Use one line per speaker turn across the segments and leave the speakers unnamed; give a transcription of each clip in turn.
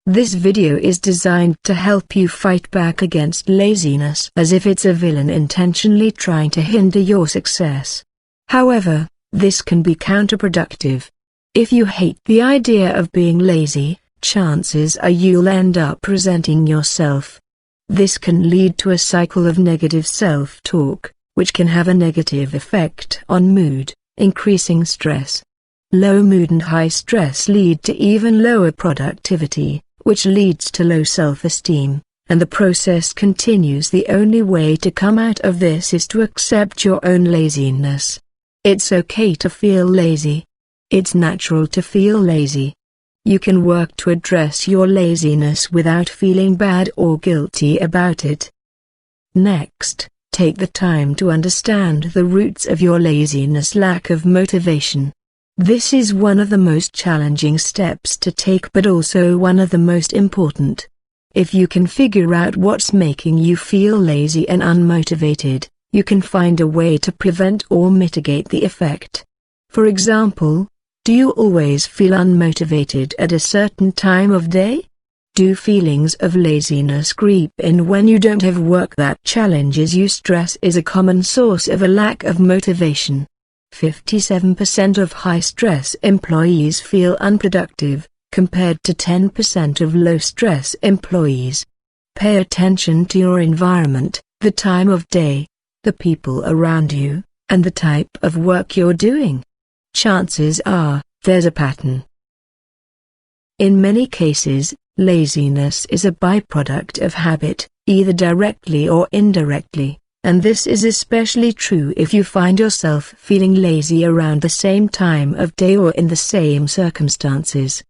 This video is designed to help you fight back against laziness as if it's a villain intentionally trying to hinder your success. However, this can be counterproductive. If you hate the idea of being lazy, chances are you'll end up resenting yourself. This can lead to a cycle of negative self-talk, which can have a negative effect on mood, increasing stress. Low mood and high stress lead to even lower productivity, which leads to low self-esteem, and the process continues. The only way to come out of this is to accept your own laziness. It's okay to feel lazy. It's natural to feel lazy. You can work to address your laziness without feeling bad or guilty about it. Next, take the time to understand the roots of your laziness: lack of motivation. This is one of the most challenging steps to take, but also one of the most important. If you can figure out what's making you feel lazy and unmotivated, you can find a way to prevent or mitigate the effect. For example, do you always feel unmotivated at a certain time of day? Do feelings of laziness creep in when you don't have work that challenges you? Stress is a common source of a lack of motivation. 57% of high-stress employees feel unproductive, compared to 10% of low-stress employees. Pay attention to your environment, the time of day, the people around you, and the type of work you're doing. Chances are, there's a pattern. In many cases, laziness is a byproduct of habit, either directly or indirectly. And this is especially true if you find yourself feeling lazy around the same time of day or in the same circumstances.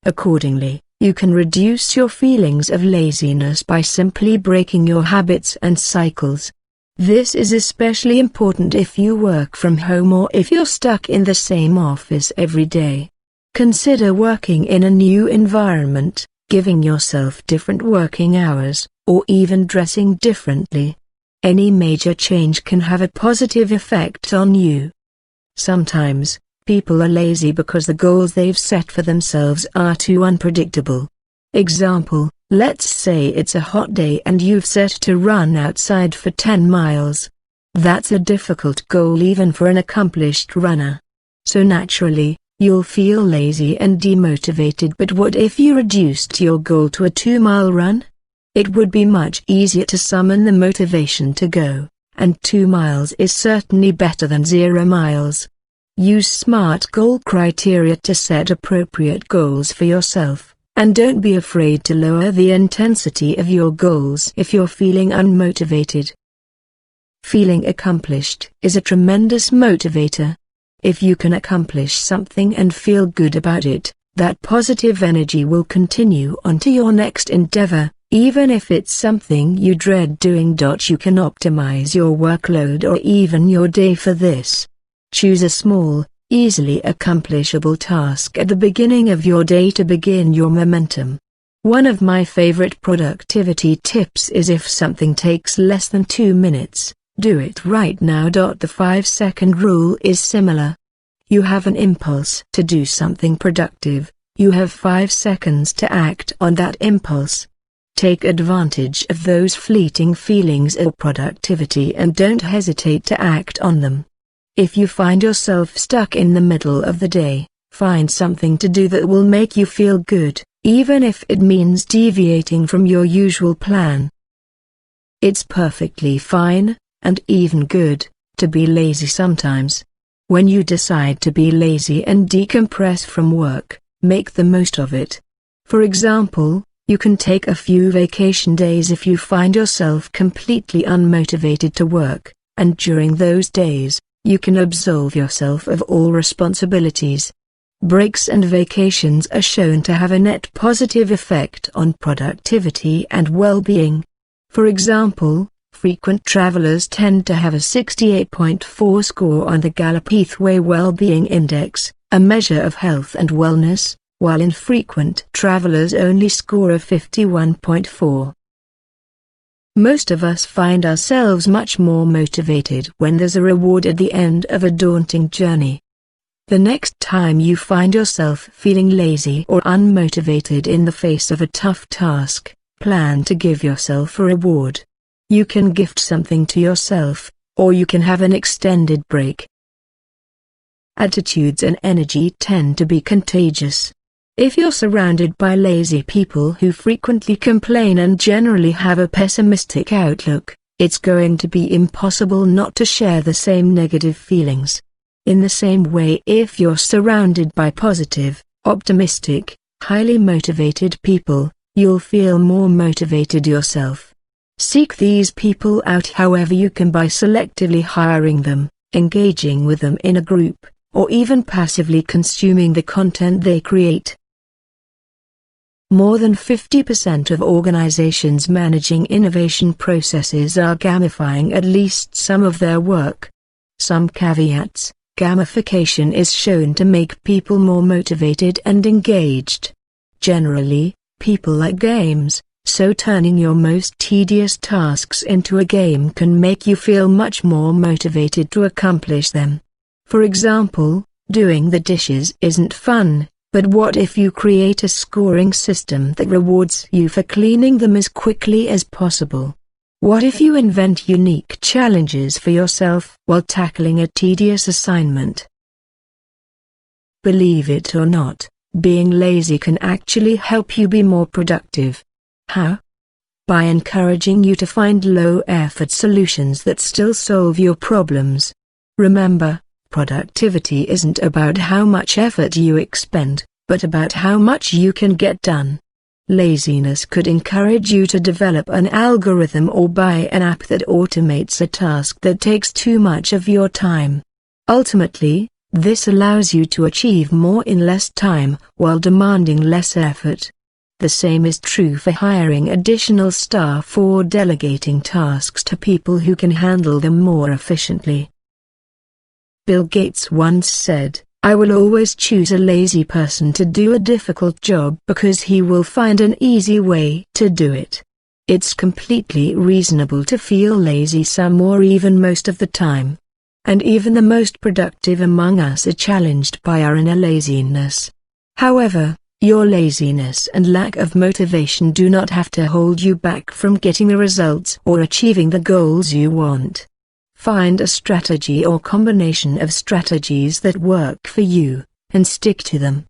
Accordingly, you can reduce your feelings of laziness by simply breaking your habits and cycles. This is especially important if you work from home or if you're stuck in the same office every day. Consider working in a new environment, giving yourself different working hours, or even dressing differently. Any major change can have a positive effect on you. Sometimes, people are lazy because the goals they've set for themselves are too unpredictable. Example, let's say it's a hot day and you've set to run outside for 10 miles. That's a difficult goal even for an accomplished runner. So naturally, you'll feel lazy and demotivated. But what if you reduced your goal to a 2-mile run? It would be much easier to summon the motivation to go, and 2 miles is certainly better than 0 miles. Use SMART goal criteria to set appropriate goals for yourself, and don't be afraid to lower the intensity of your goals if you're feeling unmotivated. Feeling accomplished is a tremendous motivator. If you can accomplish something and feel good about it, that positive energy will continue on to your next endeavor. Even if it's something you dread doing. You can optimize your workload or even your day for this. Choose a small, easily accomplishable task at the beginning of your day to begin your momentum. One of my favorite productivity tips is: if something takes less than 2 minutes, do it right now. The 5-second rule is similar. You have an impulse to do something productive, you have 5 seconds to act on that impulse. Take advantage of those fleeting feelings of productivity and don't hesitate to act on them. If you find yourself stuck in the middle of the day, find something to do that will make you feel good, even if it means deviating from your usual plan. It's perfectly fine, and even good, to be lazy sometimes. When you decide to be lazy and decompress from work, make the most of it. For example, you can take a few vacation days if you find yourself completely unmotivated to work, and during those days, you can absolve yourself of all responsibilities. Breaks and vacations are shown to have a net positive effect on productivity and well-being. For example, frequent travelers tend to have a 68.4 score on the Gallup Heathway Well-Being Index, a measure of health and wellness, while infrequent travelers only score a 51.4. Most of us find ourselves much more motivated when there's a reward at the end of a daunting journey. The next time you find yourself feeling lazy or unmotivated in the face of a tough task, plan to give yourself a reward. You can gift something to yourself, or you can have an extended break. Attitudes and energy tend to be contagious. If you're surrounded by lazy people who frequently complain and generally have a pessimistic outlook, it's going to be impossible not to share the same negative feelings. In the same way, if you're surrounded by positive, optimistic, highly motivated people, you'll feel more motivated yourself. Seek these people out however you can by selectively hiring them, engaging with them in a group, or even passively consuming the content they create. More than 50% of organizations managing innovation processes are gamifying at least some of their work. Some caveats: gamification is shown to make people more motivated and engaged. Generally, people like games, so turning your most tedious tasks into a game can make you feel much more motivated to accomplish them. For example, doing the dishes isn't fun, but what if you create a scoring system that rewards you for cleaning them as quickly as possible? What if you invent unique challenges for yourself while tackling a tedious assignment? Believe it or not, being lazy can actually help you be more productive. How? By encouraging you to find low-effort solutions that still solve your problems. Remember, productivity isn't about how much effort you expend, but about how much you can get done. Laziness could encourage you to develop an algorithm or buy an app that automates a task that takes too much of your time. Ultimately, this allows you to achieve more in less time while demanding less effort. The same is true for hiring additional staff or delegating tasks to people who can handle them more efficiently. Bill Gates once said, "I will always choose a lazy person to do a difficult job because he will find an easy way to do it." It's completely reasonable to feel lazy some or even most of the time. And even the most productive among us are challenged by our inner laziness. However, your laziness and lack of motivation do not have to hold you back from getting the results or achieving the goals you want. Find a strategy or combination of strategies that work for you, and stick to them.